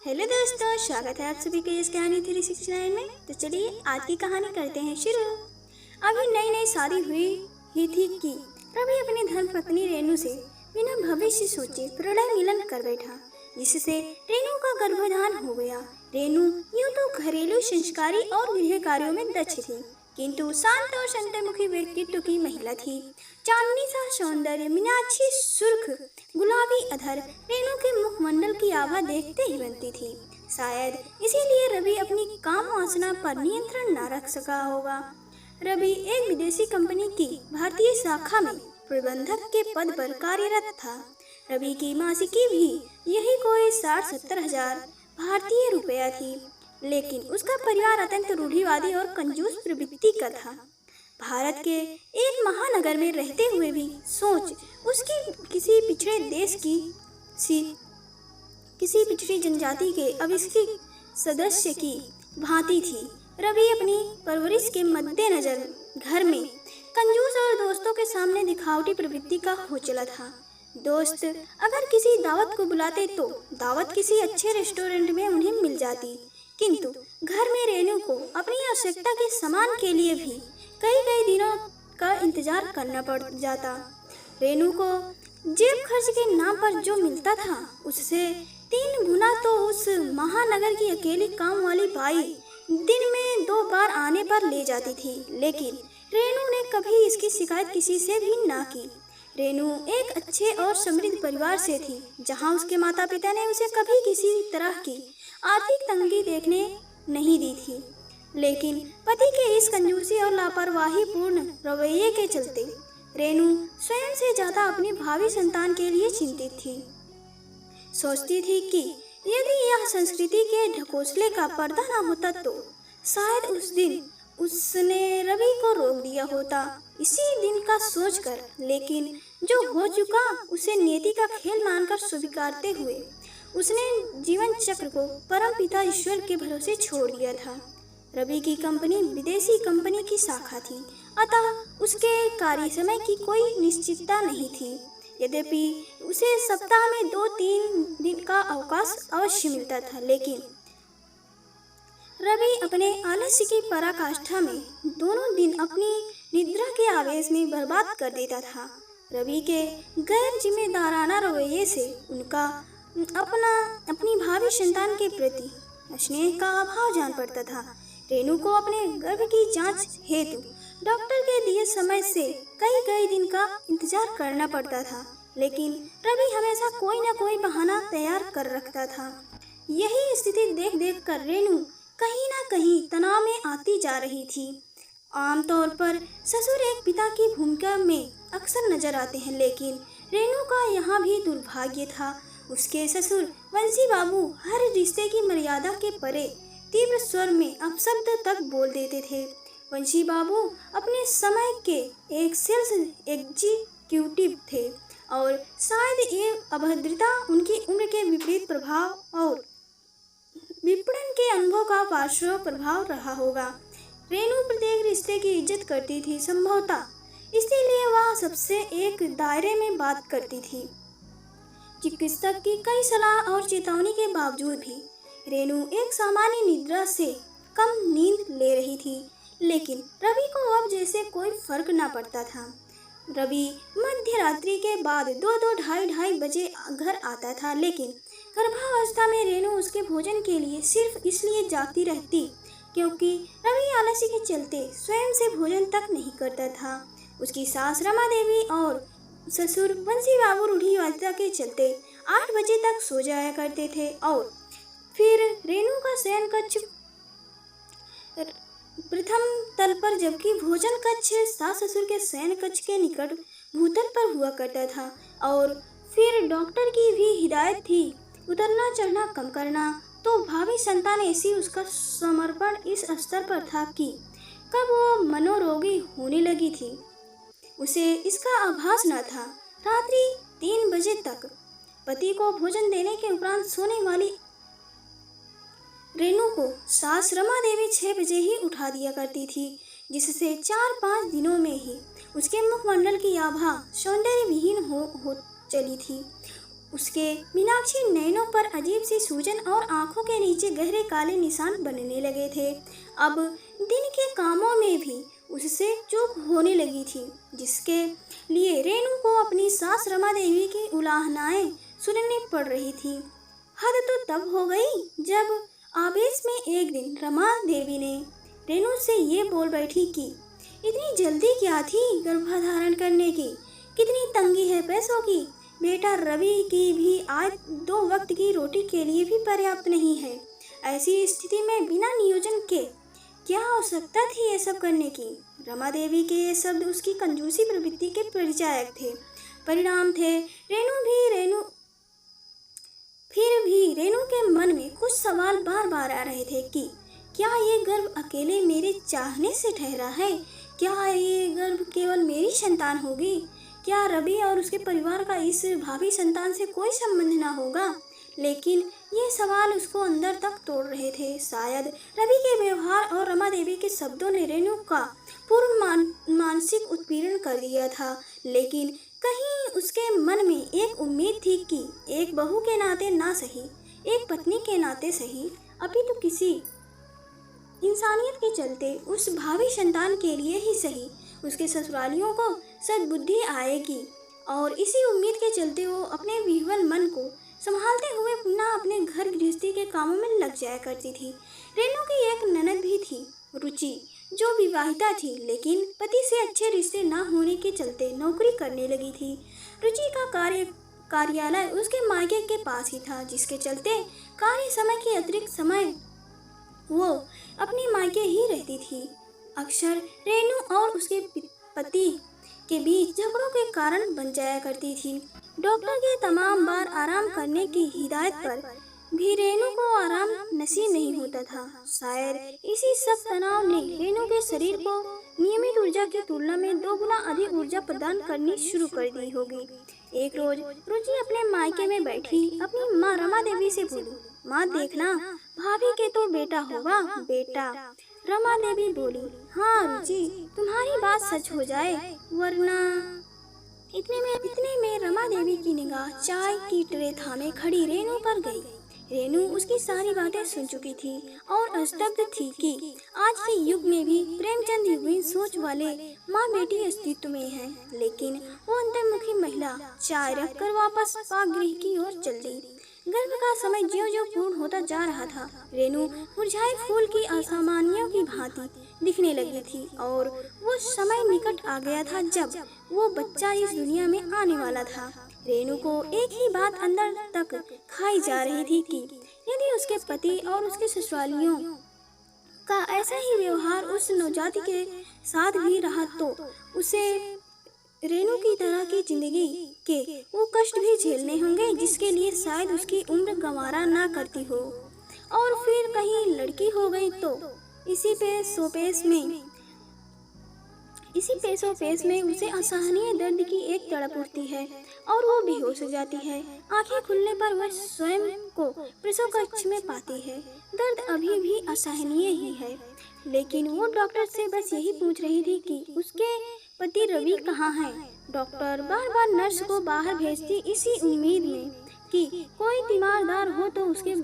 Hello दोस्तों, स्वागत है आप सभी के इस कहानी 369 में। तो चलिए आज की कहानी करते हैं शुरू। अभी नई नई शादी हुई ही थी कि रवि अपनी धर्मपत्नी रेणु से बिना भविष्य सोचे प्रणय मिलन कर बैठा, जिससे रेणु का गर्भाधान हो गया। रेणु यूं तो घरेलू संस्कारी और गृह कार्यों में दक्ष थी, किंतु शांत और संतमुखी व्यक्तित्व की महिला थी। चांदनी सा सौंदर्य, मीनाक्षी सुर्ख गुलाबी अधर रेणु के मुखमंडल की आभा देखते ही बनती थी। शायद इसीलिए रवि अपनी काम वासना पर नियंत्रण न रख सका होगा। रवि एक विदेशी कंपनी की भारतीय शाखा में प्रबंधक के पद पर कार्यरत था। रवि की मासिकी भी यही कोई 60-70 हजार भारतीय रुपया थी, लेकिन उसका परिवार अत्यंत रूढ़िवादी और कंजूस प्रवृत्ति का था। भारत के एक महानगर में रहते हुए भी सोच उसकी किसी पिछड़े देश की किसी पिछड़ी जनजाति के अविकसित सदस्य की भांति थी। रवि अपनी परवरिश के मद्देनजर घर में कंजूस और दोस्तों के सामने दिखावटी प्रवृत्ति का हो चला था। दोस्त अगर किसी दावत को बुलाते तो दावत किसी अच्छे रेस्टोरेंट में उन्हें मिल जाती, किंतु घर में रेणु को अपनी आवश्यकता के सामान के लिए भी कई कई दिनों का इंतजार करना पड़ जाता। रेणु को जेब खर्च के नाम पर जो मिलता था उससे 3 गुना तो उस महानगर की अकेली काम वाली बाई दिन में 2 बार आने पर ले जाती थी, लेकिन रेणु ने कभी इसकी शिकायत किसी से भी ना की। रेणु एक अच्छे और समृद्ध परिवार से थी, जहां उसके माता पिता ने उसे कभी किसी तरह की आर्थिक तंगी देखने नहीं दी थी, लेकिन पति के इस कंजूसी और लापरवाही पूर्ण रवैये के चलते रेणु स्वयं से ज्यादा अपनी भावी संतान के लिए चिंतित थी। सोचती थी कि यदि यह संस्कृति के ढकोसले का पर्दा न होता तो शायद उस दिन उसने रवि को रोक दिया होता, इसी दिन का सोचकर। लेकिन जो हो चुका उसे नियति का खेल मानकर स्वीकारते हुए उसने जीवन चक्र को परमपिता ईश्वर के भरोसे छोड़ दिया था। रवि की कंपनी विदेशी कंपनी की शाखा थी, अतः उसके कार्य समय की कोई निश्चितता नहीं थी। यद्यपि उसे सप्ताह में 2-3 दिन का अवकाश अवश्य मिलता था, लेकिन रवि अपने आलस्य की पराकाष्ठा में दोनों दिन अपनी निद्रा के आवेश में बर्बाद कर देता था। रवि के गैर जिम्मेदाराना रवैये से उनका अपनी भावी संतान के प्रति स्नेह का अभाव जान पड़ता था। रेणु को अपने गर्भ की जांच हेतु डॉक्टर के दिए समय से कई दिन का इंतजार करना पड़ता था, लेकिन रवि हमेशा कोई न कोई बहाना तैयार कर रखता था। यही स्थिति देख कर रेणु कहीं न कहीं तनाव में आती जा रही थी। आमतौर पर ससुर एक पिता की भूमिका में अक्सर नजर आते हैं, लेकिन रेणु का यहाँ भी दुर्भाग्य था। उसके ससुर वंशी बाबू हर रिश्ते की मर्यादा के परे तीव्र स्वर में अपशब्द तक बोल देते थे। वंशी बाबू अपने समय के एक सेल्स एग्जीक्यूटिव थे और शायद ये अभद्रता उनकी उम्र के विपरीत प्रभाव और विपणन के अनुभव का पार्श्व प्रभाव रहा होगा। रेणु प्रत्येक रिश्ते की इज्जत करती थी, संभवतः इसीलिए वह सबसे एक दायरे में बात करती थी। चिकित्सक की कई सलाह और चेतावनी के बावजूद भी रेणु एक सामान्य निद्रा से कम नींद ले रही थी, लेकिन रवि को अब जैसे कोई फर्क न पड़ता था। रवि मध्य रात्रि के बाद 2-2, ढाई बजे घर आता था, लेकिन गर्भावस्था में रेणु उसके भोजन के लिए सिर्फ इसलिए जागती रहती क्योंकि रवि आलस्य के चलते स्वयं से भोजन तक नहीं करता था। उसकी सास रमा देवी और ससुर वंशी बाबू रूढ़िवादिता के चलते 8 बजे तक सो जाया करते थे और फिर रेणु का शयन कक्ष प्रथम तल पर, जबकि भोजन कक्ष सास ससुर के शयन कक्ष के निकट भूतल पर हुआ करता था। और फिर डॉक्टर की भी हिदायत थी उतरना चढ़ना कम करना। तो भावी संतान ऐसी उसका समर्पण इस स्तर पर था कि कब वो मनोरोगी होने लगी थी उसे इसका आभास न था। रात्रि 3 बजे तक पति को भोजन देने के उपरांत सोने वाली रेणु को सास रमा देवी 6 बजे ही उठा दिया करती थी, जिससे 4-5 दिनों में ही उसके मुखमंडल की आभा सौंदर्य विहीन हो चली थी। उसके मीनाक्षी नैनों पर अजीब सी सूजन और आंखों के नीचे गहरे काले निशान बनने लगे थे। अब दिन के कामों में भी उससे चूक होने लगी थी, जिसके लिए रेणु को अपनी सास रमा देवी की उलाहनाएं सुननी पड़ रही थी। हद तो तब हो गई जब आवेश में एक दिन रमा देवी ने रेणु से ये बोल बैठी कि इतनी जल्दी क्या थी गर्भधारण करने की, कितनी तंगी है पैसों की, बेटा रवि की भी आज 2 वक्त की रोटी के लिए भी पर्याप्त नहीं है। ऐसी स्थिति में बिना नियोजन के क्या आवश्यकता थी ये सब करने की। रमा देवी के ये शब्द उसकी कंजूसी प्रवृत्ति के परिचायक थे, परिणाम थे। फिर भी रेणु के मन में कुछ सवाल बार बार आ रहे थे कि क्या ये गर्भ अकेले मेरे चाहने से ठहरा है, क्या ये गर्भ केवल मेरी संतान होगी, क्या रवि और उसके परिवार का इस भावी संतान से कोई संबंध ना होगा। लेकिन ये सवाल उसको अंदर तक तोड़ रहे थे। शायद रवि के व्यवहार और रमा देवी के शब्दों ने रेणु का पूर्ण मानसिक उत्पीड़न कर दिया था, लेकिन कहीं उसके मन में एक उम्मीद थी कि एक बहू के नाते ना सही, एक पत्नी के नाते सही, अभी तो किसी इंसानियत के चलते उस भावी संतान के लिए ही सही उसके ससुरालियों को सद्बुद्धि आएगी। और इसी उम्मीद के चलते वो अपने विह्वल मन को संभालते हुए पुनः अपने घर गृहस्थी के कामों में लग जाया करती थी। रेणु की एक ननद भी थी, रुचि, जो विवाहिता थी लेकिन पति से अच्छे रिश्ते न होने के चलते नौकरी करने लगी थी। रुचि का कार्यालय उसके मायके के पास ही था, जिसके चलते कार्य समय के अतिरिक्त समय वो अपने मायके ही रहती थी। अक्सर रेणु और उसके पति के बीच झगड़ों के कारण बन जाया करती थी। डॉक्टर के तमाम बार आराम करने की हिदायत पर भी रेणु को आराम नसीब नहीं होता था। शायद इसी सब तनाव ने रेणु के शरीर को नियमित ऊर्जा की तुलना में 2 गुना अधिक ऊर्जा प्रदान करनी शुरू कर दी होगी। एक रोज रुचि अपने मायके में बैठी अपनी माँ रमा देवी से बोली, माँ देखना, भाभी के तो बेटा होगा, बेटा। रमा देवी बोली, हाँ रुचि, तुम्हारी बात सच हो जाए वरना। इतने में रमा देवी की निगाह चाय की ट्रे थामे खड़ी रेणु पर गई। रेणु उसकी सारी बातें सुन चुकी थी और स्तब्ध थी कि आज के युग में भी प्रेमचंद युगीन सोच वाले माँ बेटी अस्तित्व में है। लेकिन वो अंतर्मुखी महिला चाय रखकर वापस पाकगृह की ओर चल दी। गर्भ का समय ज्यों ज्यों पूर्ण होता जा रहा था, रेणु मुरझाए फूल की असामान्यों की भांति दिखने लगी थी और वो समय निकट आ गया था जब वो बच्चा इस दुनिया में आने वाला था। रेणु को एक ही बात अंदर तक खाई जा रही थी कि यदि उसके पति और उसके ससुरालियों का ऐसा ही व्यवहार उस नवजाति के साथ भी रहा तो उसे रेणु की तरह की जिंदगी के वो कष्ट भी झेलने होंगे जिसके लिए शायद उसकी उम्र गंवारा ना करती हो। और फिर कहीं लड़की हो गई तो इसी पेशोपेश में उसे असहनीय दर्द की एक तड़प उठती है और वो बेहोश हो जाती है। आंखें खुलने पर वह स्वयं को प्रसव कक्ष में पाती है। दर्द अभी भी असहनीय ही है, लेकिन वो डॉक्टर से बस यही पूछ रही थी कि उसके पति रवि कहाँ है। डॉक्टर बार बार नर्स को बाहर भेजती इसी उम्मीद में कि कोई तीमारदार हो तो उसको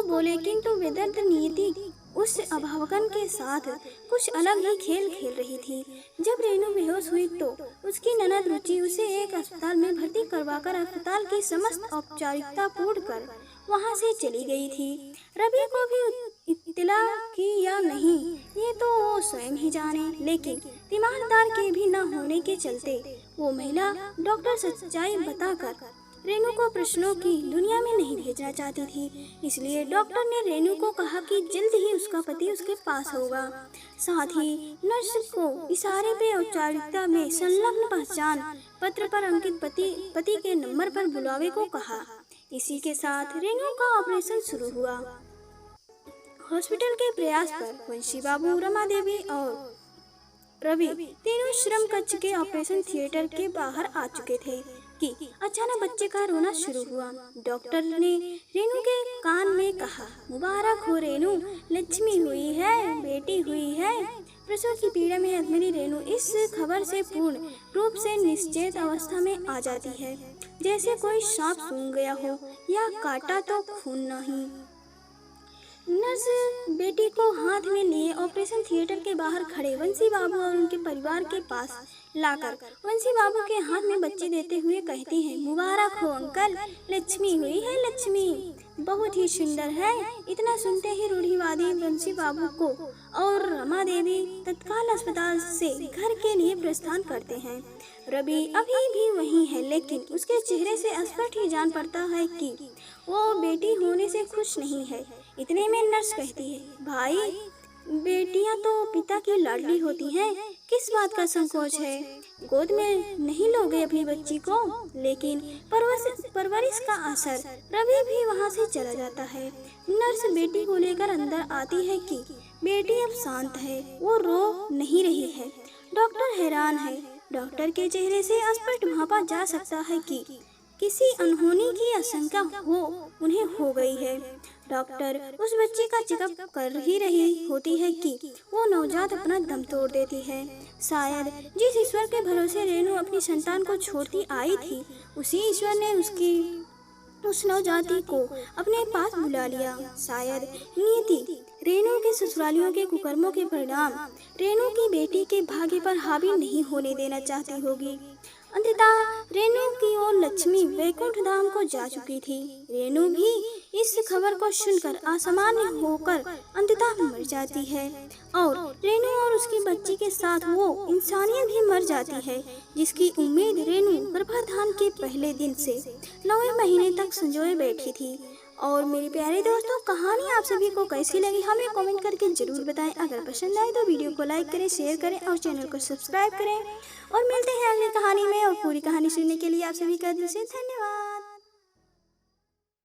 बोले, किंतु बेदर्द नियति उस अभावकन के साथ कुछ अलग ही खेल खेल रही थी। जब रेणु बेहोश हुई तो उसकी ननद रुचि उसे एक अस्पताल में भर्ती करवाकर अस्पताल की समस्त औपचारिकता पूर्ण कर वहां से चली गई थी। रवि को भी इत्तला की या नहीं ये तो वो स्वयं ही जाने, लेकिन तीमारदार के भी न होने के चलते वो महिला डॉक्टर सच्चाई बताकर रेणु को प्रश्नों की दुनिया में नहीं भेजना चाहती थी। इसलिए डॉक्टर ने रेणु को कहा कि जल्द ही उसका पति उसके पास होगा। साथ ही नर्स को इशारे पे औपचारिकता में संलग्न पहचान पत्र पर अंकित पति के नंबर पर बुलावे को कहा। इसी के साथ रेणु का ऑपरेशन शुरू हुआ। हॉस्पिटल के प्रयास पर वंशी बाबू, रमा देवी और रवि तीनों श्रम कक्ष के ऑपरेशन थिएटर के बाहर आ चुके थे कि अचानक बच्चे का रोना शुरू हुआ। डॉक्टर ने रेणु के कान में कहा, मुबारक हो रेणु, लक्ष्मी हुई है, बेटी हुई है। प्रसव की पीड़ा में अधमरी रेणु इस खबर से पूर्ण रूप से निश्चेत अवस्था में आ जाती है, जैसे कोई सांप सूंघ गया हो या काटा तो खून नहीं। नर्स बेटी को हाथ में लिए ऑपरेशन थिएटर के बाहर खड़े वंशी बाबू और उनके परिवार के पास लाकर वंशी बाबू के हाथ में बच्चे देते हुए कहती हैं, मुबारक हो अंकल, लक्ष्मी हुई है लक्ष्मी, बहुत ही सुंदर है। इतना सुनते ही रूढ़िवादी वंशी बाबू को और रमा देवी तत्काल अस्पताल से घर के लिए प्रस्थान करते हैं। रवि अभी भी वहीं है, लेकिन उसके चेहरे से स्पष्ट ही जान पड़ता है कि वो बेटी होने से खुश नहीं है। इतने में नर्स कहती है, भाई बेटियां तो पिता की लाडली होती हैं, किस बात का संकोच है? गोद में नहीं लोगे अपनी बच्ची को? लेकिन परवरिश का असर, रवि भी वहां से चला जाता है। नर्स बेटी को लेकर अंदर आती है कि बेटी अब शांत है, वो रो नहीं रही है। डॉक्टर हैरान है। डॉक्टर के चेहरे से स्पष्ट भांपा जा सकता है कि किसी अनहोनी की आशंका उन्हें हो गई है। डॉक्टर उस बच्ची का चेकअप कर ही रही होती है कि वो नवजात अपना दम तोड़ देती है। शायद जिस ईश्वर के भरोसे रेणु अपनी संतान को छोड़ती आई थी, उसी ईश्वर ने उस नवजाति को अपने पास बुला लिया। शायद नियति रेणु के ससुरालियों के कुकर्मों के परिणाम रेणु की बेटी के भाग्य पर हावी नहीं होने देना चाहती होगी। अंततः रेणु की ओर लक्ष्मी वैकुंठ धाम को जा चुकी थी। रेणु भी इस खबर को सुनकर असामान्य होकर अंततः मर जाती है और रेणु और उसकी बच्ची के साथ वो इंसानियत भी मर जाती है, जिसकी उम्मीद रेणु गर्भाधान के पहले दिन से 9वें महीने तक संजोए बैठी थी। और मेरे प्यारे दोस्तों, कहानी आप सभी को कैसी लगी हमें कमेंट करके जरूर बताएं। अगर पसंद आए तो वीडियो को लाइक करें, शेयर करें और चैनल को सब्सक्राइब करें। और मिलते हैं अगली कहानी में। और पूरी कहानी सुनने के लिए आप सभी का दिल से धन्यवाद।